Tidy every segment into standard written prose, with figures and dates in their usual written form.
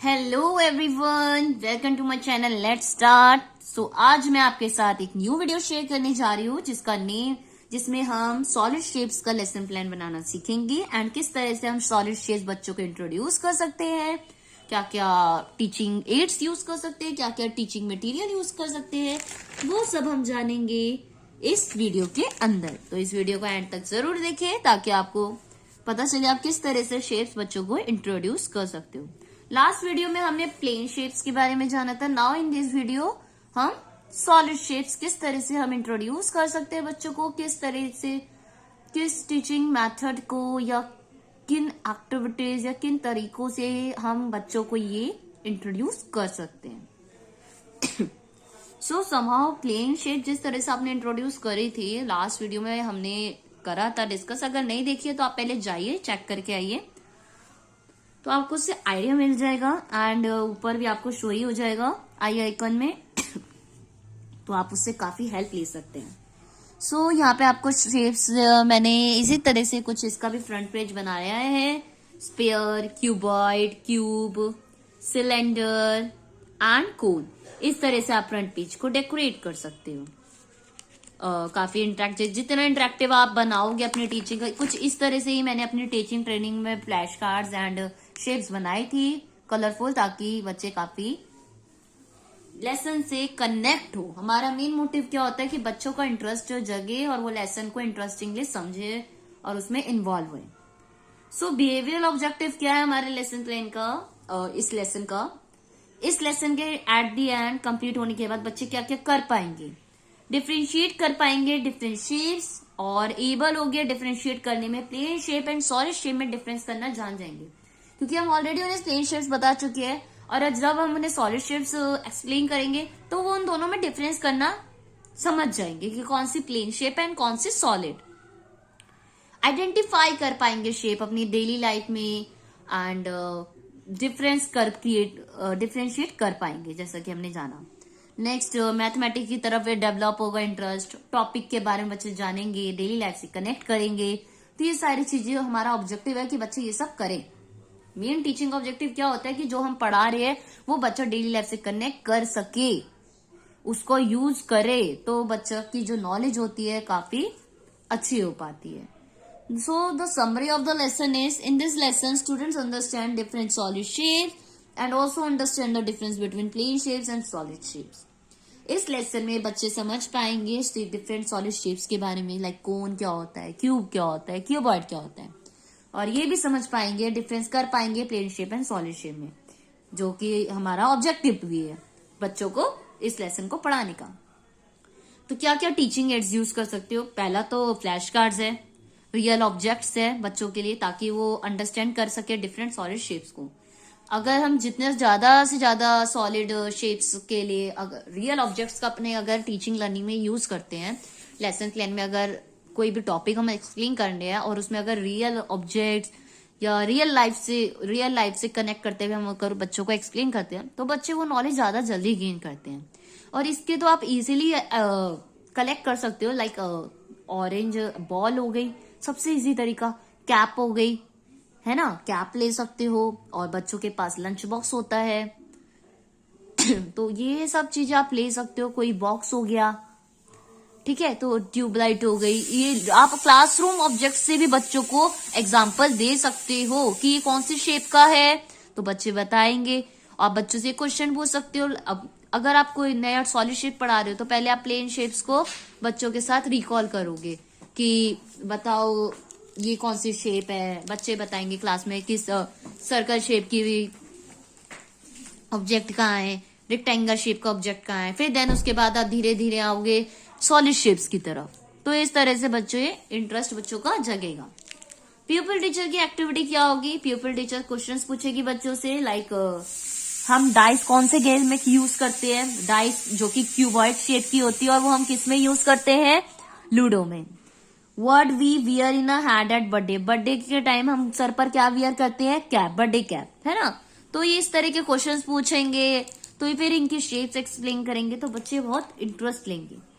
Hello everyone, welcome to my channel. Let's start. So आज मैं आपके साथ एक न्यू वीडियो शेयर करने जा रही हूँ जिसमें हम सॉलिड शेप्स का लेसन प्लान बनाना सीखेंगे एंड किस तरह से हम सॉलिड शेप्स बच्चों को इंट्रोड्यूस कर सकते हैं, क्या क्या टीचिंग एड्स यूज कर सकते हैं, क्या क्या टीचिंग मटेरियल यूज कर सकते हैं, वो सब हम जानेंगे इस वीडियो के अंदर। तो इस वीडियो को एंड तक जरूर देखें ताकि आपको पता चले आप किस तरह से शेप्स बच्चों को इंट्रोड्यूस कर सकते हो। लास्ट वीडियो में हमने प्लेन शेप्स के बारे में जाना था। नाउ इन दिस वीडियो हम सॉलिड शेप्स किस तरह से हम इंट्रोड्यूस कर सकते हैं बच्चों को, किस तरह से किस टीचिंग मेथड को या किन एक्टिविटीज या किन तरीकों से हम बच्चों को ये इंट्रोड्यूस कर सकते हैं। सो समहाउ प्लेन शेप जिस तरह से आपने इंट्रोड्यूस करी थी लास्ट वीडियो में हमने करा था डिस्कस। अगर नहीं देखिए तो आप पहले जाइए, चेक करके आइए, तो आपको उससे आइडिया मिल जाएगा एंड ऊपर भी आपको शो ही हो जाएगा आई आइकन में। तो आप उससे काफी हेल्प ले सकते हैं। सो यहाँ पे आपको शेप्स मैंने इसी तरह से कुछ इसका भी फ्रंट पेज बनाया है। Sphere, cuboid, cube, cylinder and cone, इस तरह से आप फ्रंट पेज को डेकोरेट कर सकते हो। काफी इंटरेक्टिव, जितना इंटरेक्टिव आप बनाओगे अपनी टीचिंग, कुछ इस तरह से ही मैंने अपनी टीचिंग ट्रेनिंग में फ्लैश कार्ड्स एंड शेप्स बनाई थी कलरफुल, ताकि बच्चे काफी लेसन से कनेक्ट हो। हमारा मेन मोटिव क्या होता है कि बच्चों का इंटरेस्ट जगे और वो लेसन को इंटरेस्टिंगली समझे और उसमें इन्वॉल्व हुए। सो बिहेवियरल ऑब्जेक्टिव क्या है हमारे लेसन प्लान का, इस लेसन के एट दी एंड कंप्लीट होने के बाद बच्चे क्या क्या कर पाएंगे, डिफ्रेंशिएट कर पाएंगे डिफरेंट शेप्स, और एबल हो गया डिफ्रेंशिएट करने में, plane shape and solid shape में डिफरेंस करना जान जाएंगे, क्योंकि हम ऑलरेडी उन्हें प्लेन शेप्स बता चुके हैं और जब हम उन्हें सॉलिड शेप्स एक्सप्लेन करेंगे तो वो उन दोनों में डिफरेंस करना समझ जाएंगे कि कौन सी प्लेन शेप है एंड कौन सी सॉलिड। आइडेंटिफाई कर पाएंगे शेप अपनी डेली लाइफ में एंड डिफरेंशिएट कर पाएंगे, जैसा कि हमने जाना। नेक्स्ट मैथमेटिक्स की तरफ डेवलप होगा इंटरेस्ट, टॉपिक के बारे में बच्चे जानेंगे, डेली लाइफ से कनेक्ट करेंगे। तो ये सारी चीजें हमारा ऑब्जेक्टिव है कि बच्चे ये सब करें। मेन टीचिंग ऑब्जेक्टिव क्या होता है कि जो हम पढ़ा रहे हैं वो बच्चा डेली लाइफ से कनेक्ट कर सके, उसको यूज करे, तो बच्चा की जो नॉलेज होती है काफी अच्छी हो पाती है। So the summary of the lesson is, in this lesson students understand different solid shapes and also understand the difference between plane shapes and solid shapes. इस लेसन में बच्चे समझ पाएंगे डिफरेंट सॉलिड शेप्स के बारे में, लाइक कोन क्या होता है, क्यूब क्या होता है, क्यूबॉइड क्या होता है, और ये भी समझ पाएंगे, डिफरेंस कर पाएंगे plane shape and solid shape में, जो कि हमारा ऑब्जेक्टिव भी है बच्चों को इस लेसन को पढ़ाने का। तो क्या क्या टीचिंग एड्स यूज कर सकते हो? पहला तो फ्लैश कार्ड्स है, रियल ऑब्जेक्ट्स है बच्चों के लिए, ताकि वो अंडरस्टैंड कर सके डिफरेंट सॉलिड शेप्स को। अगर हम जितने ज्यादा से ज्यादा सॉलिड शेप्स के लिए अगर रियल ऑब्जेक्ट्स का अपने अगर टीचिंग लर्निंग में यूज करते हैं, लेसन प्लान में अगर कोई भी टॉपिक हम एक्सप्लेन करने हैं और उसमें अगर रियल ऑब्जेक्ट्स या रियल लाइफ से कनेक्ट करते हुए हम अगर बच्चों को एक्सप्लेन करते हैं तो बच्चे वो नॉलेज ज्यादा जल्दी गेन करते हैं। और इसके तो आप इजीली कलेक्ट कर सकते हो, लाइक ऑरेंज बॉल हो गई, सबसे इजी तरीका, कैप हो गई, है ना, कैप ले सकते हो, और बच्चों के पास लंच बॉक्स होता है तो ये सब चीजें आप ले सकते हो। कोई बॉक्स हो गया, ठीक है, तो ट्यूबलाइट हो गई। ये आप क्लासरूम ऑब्जेक्ट से भी बच्चों को एग्जांपल दे सकते हो कि ये कौन सी शेप का है, तो बच्चे बताएंगे। आप बच्चों से क्वेश्चन पूछ सकते हो। अब अगर आप कोई नया सॉलिड शेप पढ़ा रहे हो तो पहले आप प्लेन शेप्स को बच्चों के साथ रिकॉल करोगे कि बताओ ये कौन सी शेप है, बच्चे बताएंगे क्लास में किस सर्कल शेप की ऑब्जेक्ट कहाँ है, रेक्टेंगल शेप का ऑब्जेक्ट कहाँ है, फिर देन उसके बाद आप धीरे धीरे आओगे सॉलिड शेप्स की तरफ। तो इस तरह से इंटरेस्ट बच्चों का जगेगा। प्यूपिल टीचर की एक्टिविटी क्या होगी? प्यूपिल टीचर क्वेश्चंस पूछेगी बच्चों से, लाइक हम डाइस कौन से गेम में यूज करते हैं, डाइस जो कि क्यूबॉइड शेप की होती है और वो हम किस में यूज करते हैं, लूडो में। What we wear in a head at birthday, birthday के टाइम हम सर पर क्या वियर करते हैं, कैप, बर्थडे कैप, है ना। तो ये इस तरह के क्वेश्चंस पूछेंगे, तो फिर इनकी शेप्स एक्सप्लेन करेंगे तो बच्चे बहुत इंटरेस्ट लेंगे।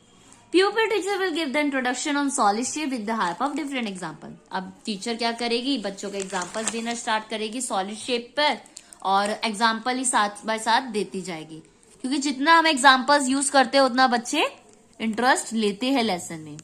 Pupil teacher will give the introduction on solid shape with the help of different example। अब टीचर क्या करेगी, बच्चों को एग्जाम्पल्स देना स्टार्ट करेगी सॉलिड शेप पर, और एग्जाम्पल ही साथ बाय साथ देती जाएगी, क्योंकि जितना हम एग्जाम्पल्स यूज करते हैं उतना बच्चे इंटरेस्ट लेते हैं लेसन में।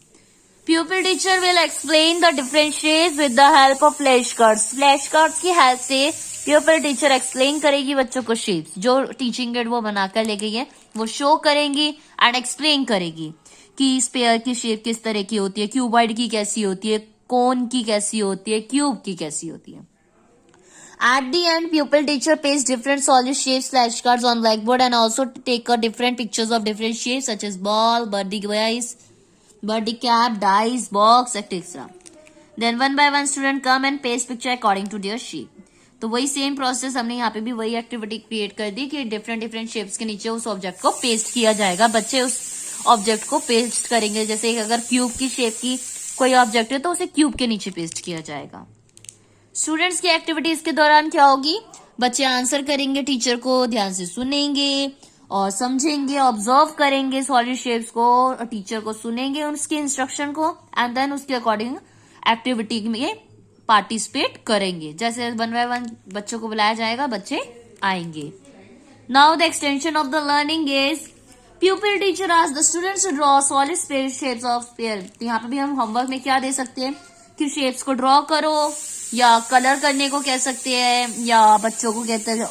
Pupil teacher will explain the different shapes with the help of flashcards. Flashcards की हेल्प से pupil teacher explain करेगी बच्चों को shapes, जो टीचिंग एड वो बनाकर ले गई है वो शो करेंगी एंड एक्सप्लेन करेगी कि स्पेयर की शेप किस तरह की होती है, क्यूबॉइड की कैसी होती है, कोन की कैसी होती है, क्यूब की कैसी होती है। At the end, pupil teacher pastes different solid shapes flashcards on blackboard and also take different pictures of different shapes such as ball, birdie cap, dice, box, etc. Then one by one student come and paste picture according to their shape. तो वही same process हमने यहाँ पे भी वही activity create कर दी कि different different shapes के नीचे उस ऑब्जेक्ट को पेस्ट किया जाएगा। बच्चे उस ऑब्जेक्ट को पेस्ट करेंगे, जैसे अगर क्यूब की शेप की कोई ऑब्जेक्ट है तो उसे क्यूब के नीचे पेस्ट किया जाएगा। स्टूडेंट्स की एक्टिविटीज के दौरान क्या होगी, बच्चे आंसर करेंगे, टीचर को ध्यान से सुनेंगे और समझेंगे, ऑब्जर्व करेंगे सॉलिड शेप्स को, और टीचर को सुनेंगे उसके इंस्ट्रक्शन को एंड देन उसके अकॉर्डिंग एक्टिविटी में पार्टिसिपेट करेंगे। जैसे वन बाय वन बच्चों को बुलाया जाएगा, बच्चे आएंगे। Now the extension of the learning is pupil teacher asks the students to draw solid shapes of sphere। तो यहाँ पे भी हम होमवर्क में क्या दे सकते हैं कि शेप्स को ड्रॉ करो, या कलर करने को कह सकते हैं, या बच्चों को कहते हैं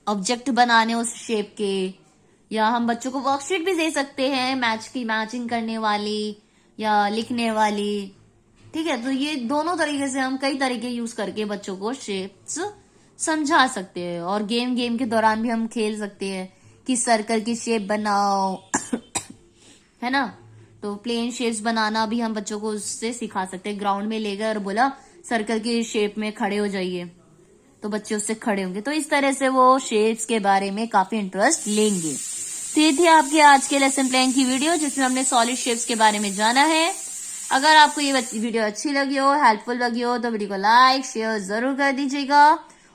ऑब्जेक्ट बनाने उस शेप के, या हम बच्चों को वर्कशीट भी दे सकते हैं मैचिंग करने वाली या लिखने वाली। ठीक है, तो ये दोनों तरीके से हम कई तरीके यूज करके बच्चों को शेप्स समझा सकते हैं। और गेम के दौरान भी हम खेल सकते हैं कि सर्कल की शेप बनाओ है ना, तो प्लेन शेप्स बनाना भी हम बच्चों को उससे सिखा सकते हैं। ग्राउंड में ले गए और बोला सर्कल की शेप में खड़े हो जाइए, तो बच्चे उससे खड़े होंगे। तो इस तरह से वो शेप्स के बारे में काफी इंटरेस्ट लेंगे। तो ये थी आपके आज के लेसन प्लान की वीडियो, जिसमें हमने सॉलिड शेप्स के बारे में जाना है। अगर आपको ये वीडियो अच्छी लगी हो, हेल्पफुल लगी हो, तो वीडियो को लाइक शेयर जरूर कर दीजिएगा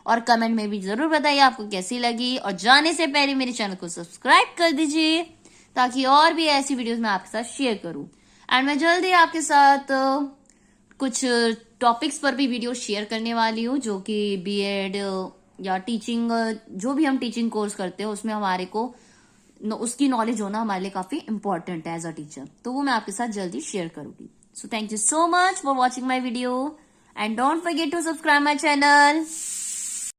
और कमेंट में भी जरूर बताइए आपको कैसी लगी। और जाने से पहले मेरे चैनल को सब्सक्राइब कर दीजिए ताकि और भी ऐसी वीडियोस मैं आपके साथ शेयर करूं। एंड मैं जल्दी आपके साथ कुछ टॉपिक्स पर भी वीडियो शेयर करने वाली हूँ, जो कि बीएड या टीचिंग, जो भी हम टीचिंग कोर्स करते हैं उसमें हमारे को उसकी नॉलेज होना हमारे लिए काफी इंपॉर्टेंट है एज अ टीचर। तो वो मैं आपके साथ जल्दी शेयर करूंगी। So thank you so much for watching my video and don't forget to subscribe my channel.